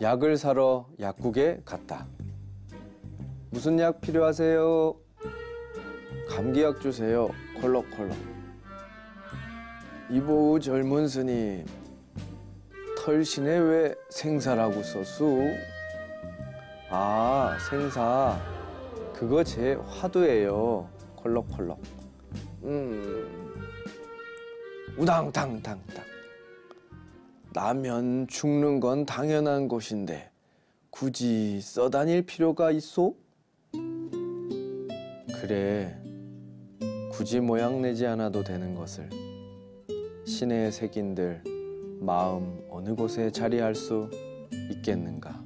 약을 사러 약국에 갔다. 무슨 약 필요하세요? 감기약 주세요. 콜록콜록. 이보우 젊은 스님, 털신에 왜 생사라고 썼수? 아, 생사. 그거 제 화두예요. 콜록콜록. 우당탕탕탕. 나면 죽는 건 당연한 것인데 굳이 써다닐 필요가 있소? 그래, 굳이 모양 내지 않아도 되는 것을 신의 색인들 마음 어느 곳에 자리할 수 있겠는가?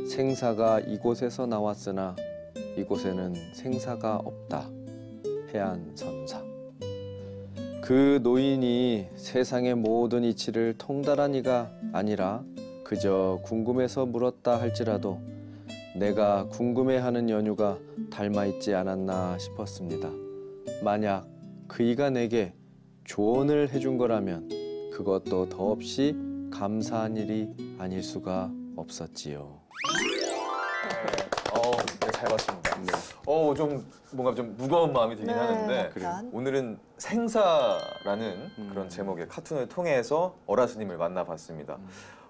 생사가 이곳에서 나왔으나 이곳에는 생사가 없다. 해안선사. 그 노인이 세상의 모든 이치를 통달한 이가 아니라 그저 궁금해서 물었다 할지라도 내가 궁금해하는 연유가 닮아있지 않았나 싶었습니다. 만약 그이가 내게 조언을 해준 거라면 그것도 더없이 감사한 일이 아닐 수가 없었지요. 네, 잘 봤습니다. 좀 뭔가 좀 무거운 마음이 들긴 하는데 약간. 오늘은 생사라는 그런 제목의 카툰을 통해서 어라스님을 만나봤습니다.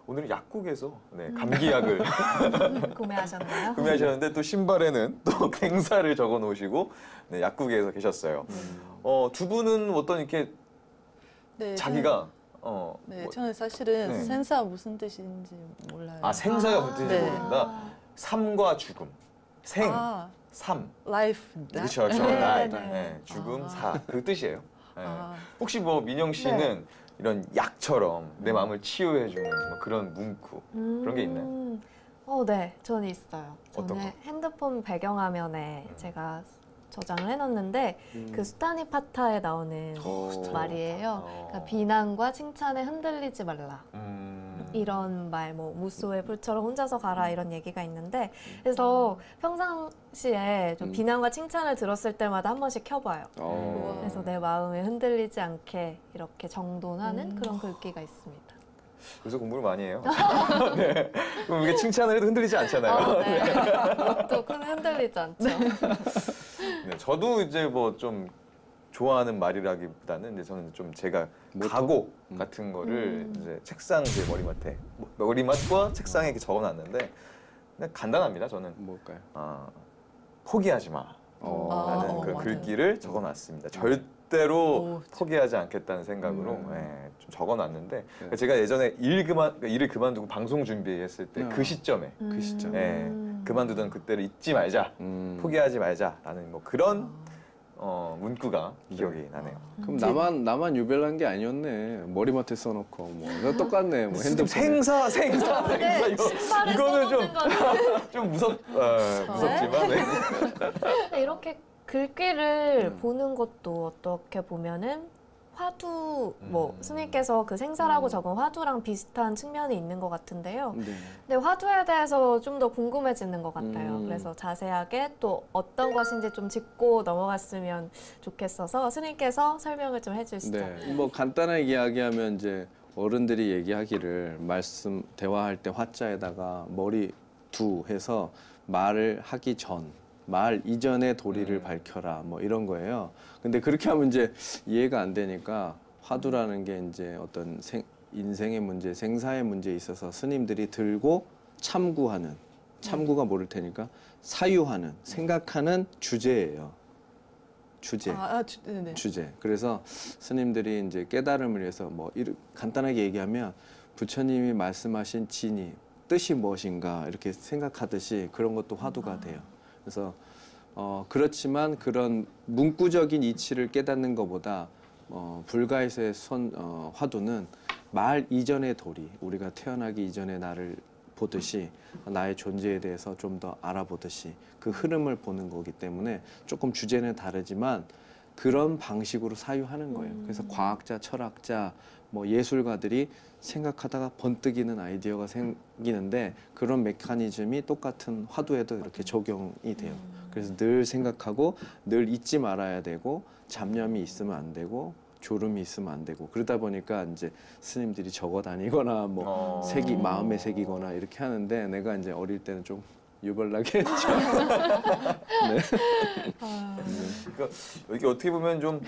오늘은 약국에서 감기약을 구매하셨나요? 구매하셨는데 또 신발에는 또 생사를 적어 놓으시고 약국에서 계셨어요. 두 분은 어떤 이렇게 네, 자기가 저는 사실은 네. 생사 무슨 뜻인지 몰라요. 아 생사가 무슨 뜻인지 네. 모른다. 삶과 죽음, 생, 삶. 라이프입니다. 그렇죠, 그렇죠. 네, 라이프. 네. 네, 죽음, 사. 그 뜻이에요. 네. 혹시 뭐 민영 씨는 네. 이런 약처럼 내 마음을 치유해주는 뭐 그런 문구 그런 게 있나요? 네, 저는 있어요. 어떤 저는 거? 핸드폰 배경화면에 제가 저장을 해놨는데 그 수타니 파타에 나오는 말이에요. 그러니까 비난과 칭찬에 흔들리지 말라. 이런 말, 뭐 무소의 불처럼 혼자서 가라 이런 얘기가 있는데 그래서 평상시에 좀 비난과 칭찬을 들었을 때마다 한 번씩 켜봐요. 그래서 내 마음이 흔들리지 않게 이렇게 정돈하는 그런 글귀가 있습니다. 그래서 공부를 많이 해요. 네. 그럼 이게 칭찬을 해도 흔들리지 않잖아요. 네. 또 큰 흔들리지 않죠. 네, 저도 이제 뭐 좀 좋아하는 말이라기보다는 이제 저는 좀 제가 각오 같은 거를 이제 책상 제 머리맡과 책상에 이렇게 적어놨는데 그냥 간단합니다. 저는 뭘까요? 포기하지 마. 라는 그 맞아요. 글귀를 적어놨습니다. 절대로 포기하지 않겠다는 생각으로 좀 적어놨는데 제가 예전에 일을 그만두고 방송 준비했을 때 그 시점에 그만두던 그때를 잊지 말자, 포기하지 말자라는 뭐 그런 문구가 기억이 나네요. 그럼 나만 유별난 게 아니었네. 머리맡에 써놓고 뭐 똑같네. 뭐 핸드폰. 생사 이거는 좀 무섭지만 이렇게 글귀를 보는 것도 어떻게 보면은 화두, 스님께서 그 생사라고 적은 화두랑 비슷한 측면이 있는 것 같은데요. 근데 화두에 대해서 좀 더 궁금해지는 것 같아요. 그래서 자세하게 또 어떤 것인지 좀 짚고 넘어갔으면 좋겠어서 스님께서 설명을 좀 해주시죠. 네, 뭐 간단하게 이야기하면 이제 어른들이 얘기하기를 대화할 때 화자에다가 머리 두 해서 말을 하기 전, 말 이전의 도리를 밝혀라 뭐 이런 거예요. 근데 그렇게 하면 이제 이해가 안 되니까 화두라는 게 이제 어떤 인생의 문제, 생사의 문제에 있어서 스님들이 들고 참구가 모를 테니까 사유하는, 생각하는 주제예요. 주제. 네네. 주제. 그래서 스님들이 이제 깨달음을 위해서 간단하게 얘기하면 부처님이 말씀하신 진이 뜻이 무엇인가 이렇게 생각하듯이 그런 것도 화두가 돼요. 그래서 그렇지만 그런 문구적인 이치를 깨닫는 것보다 불가에서의 화두는 말 이전의 도리, 우리가 태어나기 이전에 나를 보듯이 나의 존재에 대해서 좀 더 알아보듯이 그 흐름을 보는 거기 때문에 조금 주제는 다르지만 그런 방식으로 사유하는 거예요. 그래서 과학자, 철학자, 뭐 예술가들이 생각하다가 번뜩이는 아이디어가 생기는데 그런 메커니즘이 똑같은 화두에도 이렇게 적용이 돼요. 그래서 늘 생각하고 늘 잊지 말아야 되고 잡념이 있으면 안 되고 졸음이 있으면 안 되고 그러다 보니까 이제 스님들이 적어 다니거나 뭐 마음에 새기거나 이렇게 하는데 내가 이제 어릴 때는 좀 유별나게 했죠. 네. 그러니까 이게 어떻게 보면 좀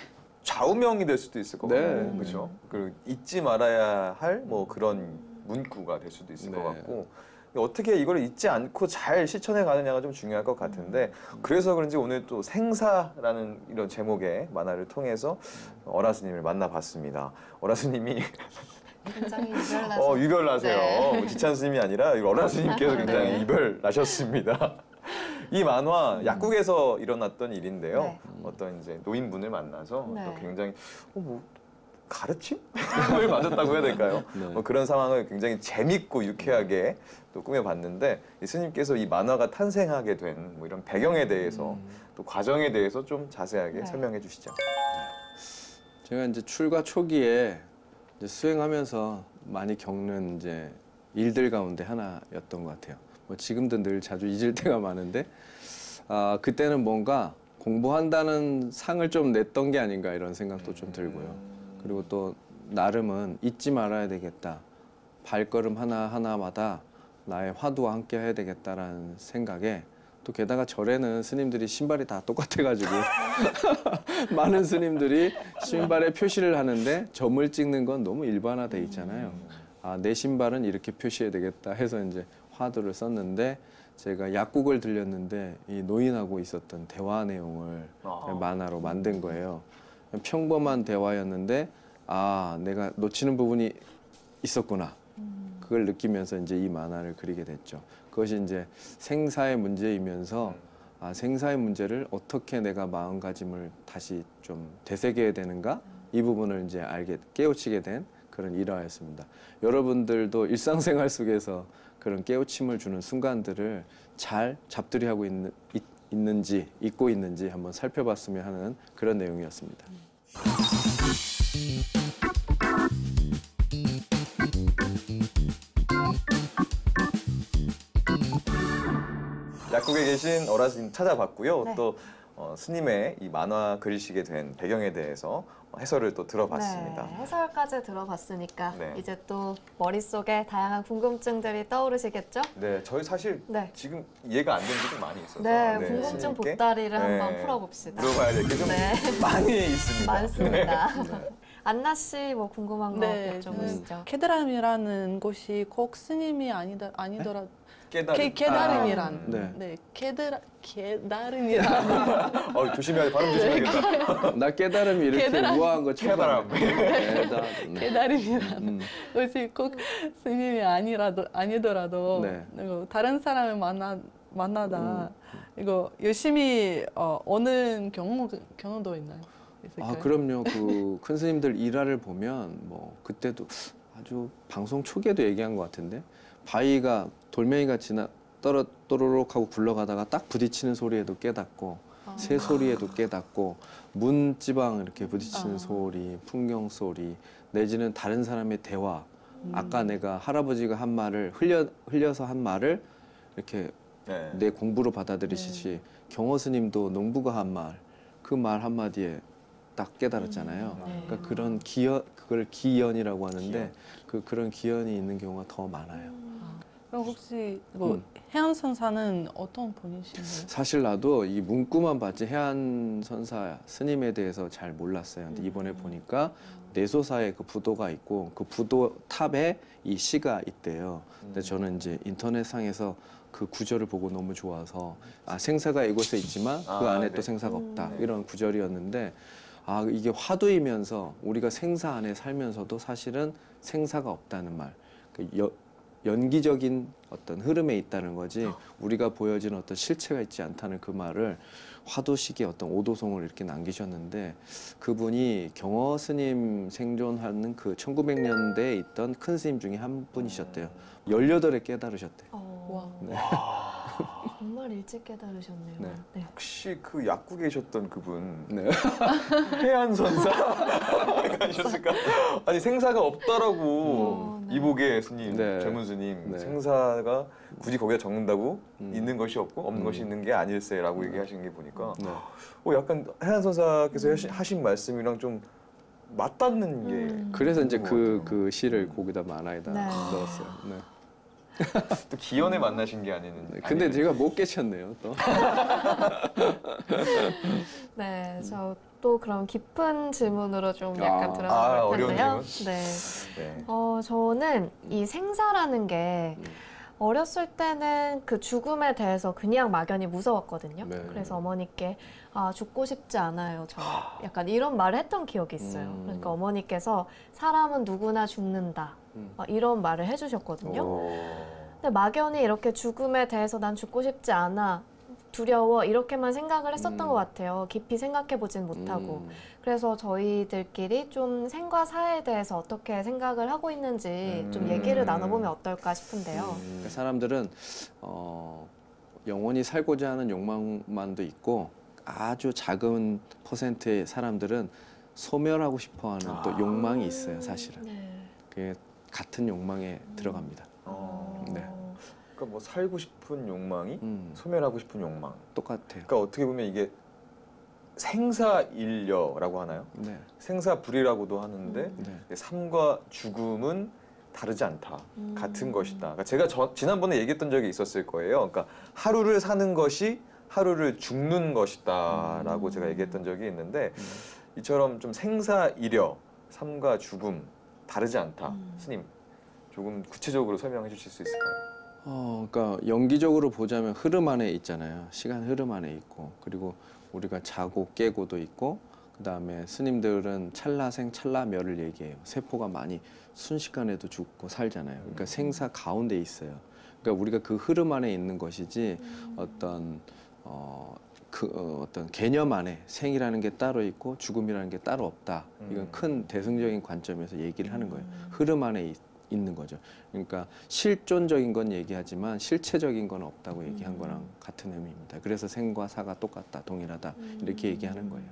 좌우명이 될 수도 있을 것 같아요. 네. 그렇죠? 그리고 잊지 말아야 할 뭐 그런 문구가 될 수도 있을 것 네. 같고 어떻게 이걸 잊지 않고 잘 실천해 가느냐가 좀 중요할 것 같은데 그래서 그런지 오늘 또 생사라는 이런 제목의 만화를 통해서 어라스님을 만나봤습니다. 어라스님이 굉장히 유별나서. 유별나세요. 네. 뭐 지찬 스님이 아니라 어라스님께서 굉장히 네. 이별나셨습니다. 이 만화 약국에서 일어났던 일인데요. 네. 어떤 이제 노인분을 만나서 네. 또 굉장히 뭐 가르침을 맞았다고 해야 될까요? 네. 뭐 그런 상황을 굉장히 재밌고 유쾌하게 또 꾸며봤는데 이 스님께서 이 만화가 탄생하게 된 뭐 이런 배경에 대해서 또 과정에 대해서 좀 자세하게 네. 설명해 주시죠. 제가 이제 출가 초기에 이제 수행하면서 많이 겪는 이제 일들 가운데 하나였던 것 같아요. 뭐 지금도 늘 자주 잊을 때가 많은데 그때는 뭔가 공부한다는 상을 좀 냈던 게 아닌가 이런 생각도 좀 들고요. 그리고 또 나름은 잊지 말아야 되겠다. 발걸음 하나하나마다 나의 화두와 함께 해야 되겠다라는 생각에 또 게다가 절에는 스님들이 신발이 다 똑같아가지고 많은 스님들이 신발에 표시를 하는데 점을 찍는 건 너무 일반화돼 있잖아요. 내 신발은 이렇게 표시해야 되겠다 해서 이제 화두를 썼는데 제가 약국을 들렸는데 이 노인하고 있었던 대화 내용을 만화로 만든 거예요. 평범한 대화였는데 내가 놓치는 부분이 있었구나. 그걸 느끼면서 이제 이 만화를 그리게 됐죠. 그것이 이제 생사의 문제이면서 생사의 문제를 어떻게 내가 마음가짐을 다시 좀 되새겨야 되는가 이 부분을 이제 깨우치게 된 그런 일화였습니다. 여러분들도 일상생활 속에서 그런 깨우침을 주는 순간들을 잘 잡들이하고 있는지 잊고 있는지 한번 살펴봤으면 하는 그런 내용이었습니다. 약국에 계신 어라스님 찾아봤고요. 네. 또 스님의 이 만화 그리시게 된 배경에 대해서 해설을 또 들어봤습니다. 네, 해설까지 들어봤으니까 네. 이제 또 머릿속에 다양한 궁금증들이 떠오르시겠죠? 네, 저희 사실 네. 지금 이해가 안 되는 게 좀 많이 있어서 네, 궁금증 스님께 보따리를 네, 한번 풀어봅시다. 물어봐야 될 게 좀 네. 많이 있습니다. 많습니다. 안나 씨 뭐 궁금한 거 네, 여쭤보시죠. 케다람이라는 곳이 꼭 스님이 아니더라도 깨달음. 케다름이란 네. 케다름이란 조심해야 돼. 발음 조심해야겠다. 나 깨달음이 이렇게 깨달음. 우아한 거 처음 깨달음. 봤네. 네. 케다름이란 곳이 꼭 스님이 아니더라도 네. 이거 다른 사람을 만나다 이거 열심히 오는 경우도 있나요? 있을까요? 그럼요. 그 큰 스님들 일화를 보면 뭐 그때도 아주 방송 초기에도 얘기한 것 같은데 바위가 돌멩이가 또로록 하고 굴러가다가 딱 부딪히는 소리에도 깨닫고 새 소리에도 깨닫고 문지방 이렇게 부딪히는 소리, 풍경 소리 내지는 다른 사람의 대화 아까 내가 할아버지가 한 말을 흘려서 한 말을 이렇게 네. 내 공부로 받아들이시지 경호 스님도 농부가 한 말 그 말 한마디에 딱 깨달았잖아요. 그러니까 그런 그걸 기연이라고 하는데 그런 기연이 있는 경우가 더 많아요. 그럼 혹시 뭐 해안선사는 어떤 분이신가요? 사실 나도 이 문구만 봤지 해안선사 스님에 대해서 잘 몰랐어요. 근데 이번에 보니까 내소사에 그 부도가 있고 그 부도 탑에 이 시가 있대요. 근데 저는 이제 인터넷상에서 그 구절을 보고 너무 좋아서 생사가 이곳에 있지만 그 안에 네. 또 생사가 없다 이런 구절이었는데 이게 화두이면서 우리가 생사 안에 살면서도 사실은 생사가 없다는 말 연기적인 어떤 흐름에 있다는 거지 우리가 보여지는 어떤 실체가 있지 않다는 그 말을 화두식의 어떤 오도송을 이렇게 남기셨는데 그분이 경허 스님 생존하는 그 1900년대에 있던 큰 스님 중에 한 분이셨대요. 18에 깨달으셨대요. 와. 네. 정말 일찍 깨달으셨네요. 네. 네. 혹시 그 약국에 계셨던 그분 네. 해안선사 가셨을까? 아니 생사가 없다라고 네. 이복의 스님, 네. 젊은 스님 네. 생사가 굳이 거기다 적는다고 있는 것이 없고 없는 것이 있는 게 아닐세라고 얘기하시는 게 보니까 네. 약간 해안선사께서 하신 말씀이랑 좀 맞닿는 게 그래서 이제 궁금하더라고요. 그 시를 거기다 만화에다 네. 넣었어요. 네. 또 기연에 만나신 게 아니는. 네. 근데 제가 못 깨쳤네요 또. 네, 저 또 그럼 깊은 질문으로 좀 약간 들어가 볼 어려운 텐데요. 질문? 네. 네. 저는 이 생사라는 게 어렸을 때는 그 죽음에 대해서 그냥 막연히 무서웠거든요. 네. 그래서 어머니께 죽고 싶지 않아요. 저 약간 이런 말을 했던 기억이 있어요. 그러니까 어머니께서 사람은 누구나 죽는다. 이런 말을 해주셨거든요. 근데 막연히 이렇게 죽음에 대해서 난 죽고 싶지 않아. 두려워 이렇게만 생각을 했었던 것 같아요. 깊이 생각해보진 못하고. 그래서 저희들끼리 좀 생과 사에 대해서 어떻게 생각을 하고 있는지 좀 얘기를 나눠보면 어떨까 싶은데요. 그러니까 사람들은 영원히 살고자 하는 욕망만도 있고 아주 작은 퍼센트의 사람들은 소멸하고 싶어하는 또 욕망이 있어요. 사실은 네. 그게 같은 욕망에 들어갑니다. 네. 그러니까 뭐 살고 싶은 욕망이 음, 소멸하고 싶은 욕망. 똑같아요. 그러니까 어떻게 보면 이게 생사일려라고 하나요? 네, 생사불이라고도 하는데 네. 삶과 죽음은 다르지 않다. 같은 것이다. 그러니까 제가 지난번에 얘기했던 적이 있었을 거예요. 그러니까 하루를 사는 것이 하루를 죽는 것이다라고 제가 얘기했던 적이 있는데 이처럼 좀 생사일여, 삶과 죽음 다르지 않다. 스님, 조금 구체적으로 설명해 주실 수 있을까요? 그러니까 연기적으로 보자면 흐름 안에 있잖아요. 시간 흐름 안에 있고, 그리고 우리가 자고 깨고도 있고, 그 다음에 스님들은 찰나생 찰나멸을 얘기해요. 세포가 많이 순식간에도 죽고 살잖아요. 그러니까 생사 가운데 있어요. 그러니까 우리가 그 흐름 안에 있는 것이지 어떤 어떤 개념 안에 생이라는 게 따로 있고 죽음이라는 게 따로 없다. 이건 큰 대승적인 관점에서 얘기를 하는 거예요. 흐름 안에 있는 거죠. 그러니까 실존적인 건 얘기하지만 실체적인 건 없다고 얘기한 거랑 같은 의미입니다. 그래서 생과 사가 똑같다, 동일하다 이렇게 얘기하는 거예요.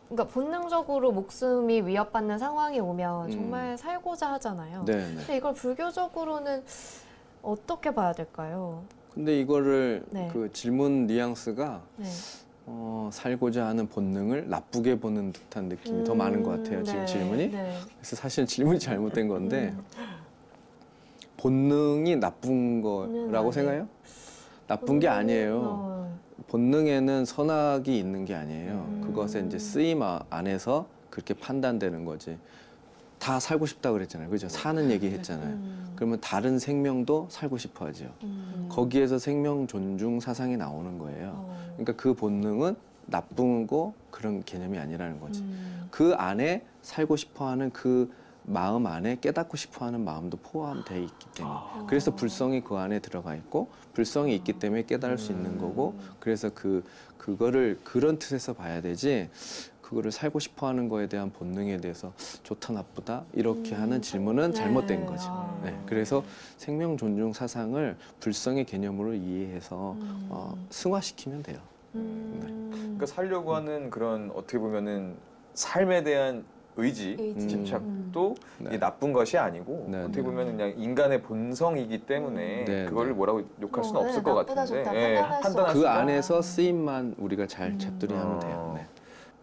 그러니까 본능적으로 목숨이 위협받는 상황이 오면 정말 살고자 하잖아요. 네, 네. 근데 이걸 불교적으로는 어떻게 봐야 될까요? 근데 이거를 네. 그 질문 뉘앙스가 네. 살고자 하는 본능을 나쁘게 보는 듯한 느낌이 더 많은 것 같아요. 지금 네, 질문이. 네. 그래서 사실 질문이 잘못된 건데 본능이 나쁜 거라고 아니에요. 생각해요? 나쁜 게 아니에요. 어, 본능에는 선악이 있는 게 아니에요. 그것에 이제 쓰임 안에서 그렇게 판단되는 거지. 다 살고 싶다 그랬잖아요. 그죠? 사는 얘기 했잖아요. 그러면 다른 생명도 살고 싶어 하죠. 거기에서 생명 존중 사상이 나오는 거예요. 그러니까 그 본능은 나쁜 거 그런 개념이 아니라는 거지. 그 안에 살고 싶어 하는 그 마음 안에 깨닫고 싶어 하는 마음도 포함되어 있기 때문에. 그래서 불성이 그 안에 들어가 있고 불성이 있기 때문에 깨달을 수 있는 거고 그래서 그거를 그런 뜻에서 봐야 되지 그거를 살고 싶어 하는 거에 대한 본능에 대해서 좋다 나쁘다 이렇게 하는 질문은 네. 잘못된 거죠. 네. 그래서 생명 존중 사상을 불성의 개념으로 이해해서 승화시키면 돼요. 그러니까 살려고 하는 그런 어떻게 보면은 삶에 대한 의지, 집착도 네. 이게 나쁜 것이 아니고 네, 어떻게 네. 보면 그냥 인간의 본성이기 때문에 네, 그거를 네. 뭐라고 욕할 수는 네, 없을 것 나쁘다, 같은데 좋다 예, 판단할 수 판단할 그 수 안에서 쓰임만 우리가 잘 잡들이하면 돼요. 네.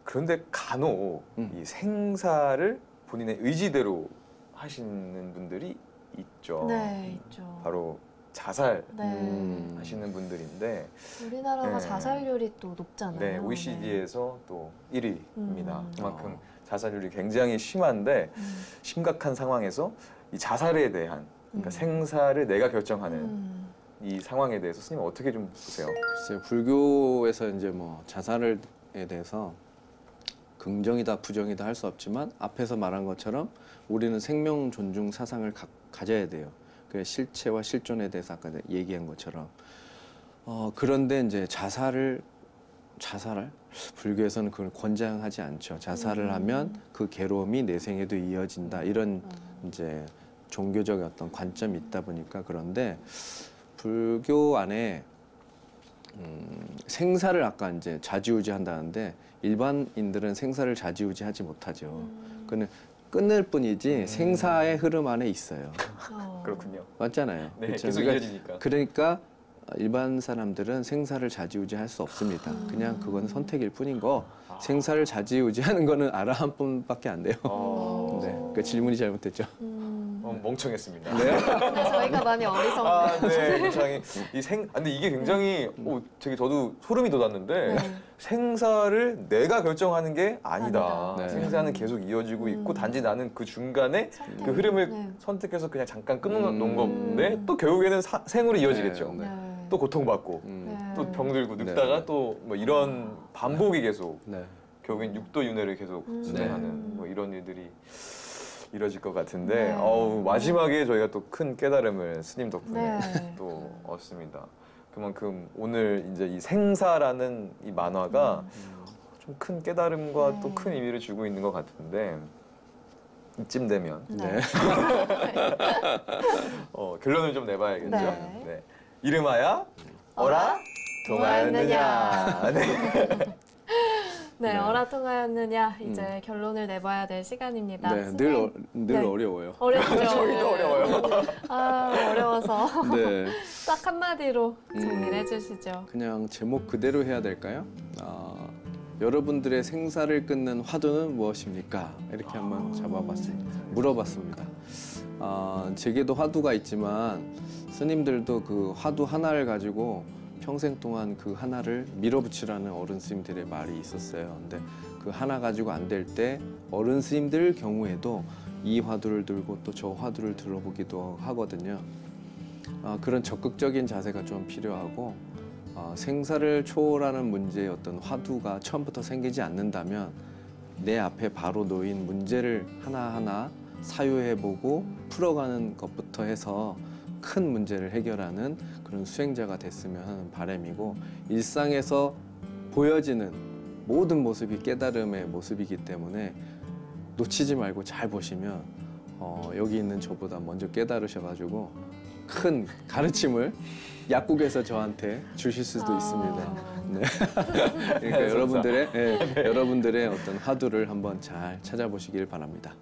그런데 간혹 이 생사를 본인의 의지대로 하시는 분들이 있죠. 네, 있죠. 바로 자살 네. 하시는 분들인데 우리나라가 네. 자살률이 또 높잖아요. 네, OECD에서 또 1위입니다. 그만큼 어. 자살률이 굉장히 심한데 심각한 상황에서 이 자살에 대한 그러니까 생사를 내가 결정하는 이 상황에 대해서 스님 어떻게 좀 보세요? 글쎄요, 불교에서 이제 뭐 자살에 대해서 긍정이다 부정이다 할 수 없지만 앞에서 말한 것처럼 우리는 생명 존중 사상을 가져야 돼요. 그 실체와 실존에 대해서 아까 얘기한 것처럼 그런데 이제 자살을 불교에서는 그걸 권장하지 않죠. 자살을 하면 그 괴로움이 내 생에도 이어진다 이런 이제 종교적 어떤 관점이 있다 보니까 그런데 불교 안에 생사를 아까 이제 좌지우지한다는데 일반인들은 생사를 좌지우지하지 못하죠. 그는 끊을 뿐이지 생사의 흐름 안에 있어요. 그렇군요. 맞잖아요. 네, 그렇죠? 계속 그러니까, 이어지니까. 그러니까 일반 사람들은 생사를 좌지우지할 수 없습니다. 그냥 그건 선택일 뿐인 거 생사를 좌지우지하는 거는 아라한뿐밖에 안 돼요. 네, 그 질문이 잘못됐죠. 멍청했습니다. 네. 근데 저희가 많이 어리석네요. 네, 굉장히 근데 이게 굉장히 되게 저도 소름이 돋았는데 네. 생사를 내가 결정하는 게 아니다. 아니다. 네. 생사는 계속 이어지고 있고 단지 나는 그 중간에 그 흐름을 선택해서 그냥 잠깐 끊어놓은 건데 또 결국에는 생으로 이어지겠죠. 네. 네. 또 고통받고 네. 또 병들고 늙다가 네. 또 뭐 이런 반복이 계속 네. 결국엔 육도윤회를 계속 진행하는 뭐 이런 일들이 이뤄질 것 같은데 네. 마지막에 저희가 또 큰 깨달음을 스님 덕분에 네. 또 얻습니다. 그만큼 오늘 이제 이 생사라는 이 만화가 좀 큰 깨달음과 네. 또 큰 의미를 주고 있는 것 같은데 이쯤 되면 네. 결론을 좀 내봐야겠죠. 네. 네. 이름하여 어라 통하였느냐. 네. 네, 네. 어라통하였느냐 이제 결론을 내봐야 될 시간입니다. 네, 선생님, 늘 네. 어려워요. 어렵죠. 저희도 어려워요. 아, 어려워서 네. 딱 한마디로 정리를 해주시죠. 그냥 제목 그대로 해야 될까요? 여러분들의 생사를 끊는 화두는 무엇입니까? 이렇게 한번 물어봤습니다. 제게도 화두가 있지만 스님들도 그 화두 하나를 가지고 평생 동안 그 하나를 밀어붙이라는 어른 스님들의 말이 있었어요. 근데 그 하나 가지고 안 될 때 어른 스님들 경우에도 이 화두를 들고 또 저 화두를 들어보기도 하거든요. 그런 적극적인 자세가 좀 필요하고 생사를 초월하는 문제의 어떤 화두가 처음부터 생기지 않는다면 내 앞에 바로 놓인 문제를 하나하나 사유해보고 풀어가는 것부터 해서 큰 문제를 해결하는 그런 수행자가 됐으면 하는 바람이고, 일상에서 보여지는 모든 모습이 깨달음의 모습이기 때문에 놓치지 말고 잘 보시면 여기 있는 저보다 먼저 깨달으셔가지고 큰 가르침을 약국에서 저한테 주실 수도 있습니다. 네. 그러니까 여러분들의 어떤 화두를 한번 잘 찾아보시길 바랍니다.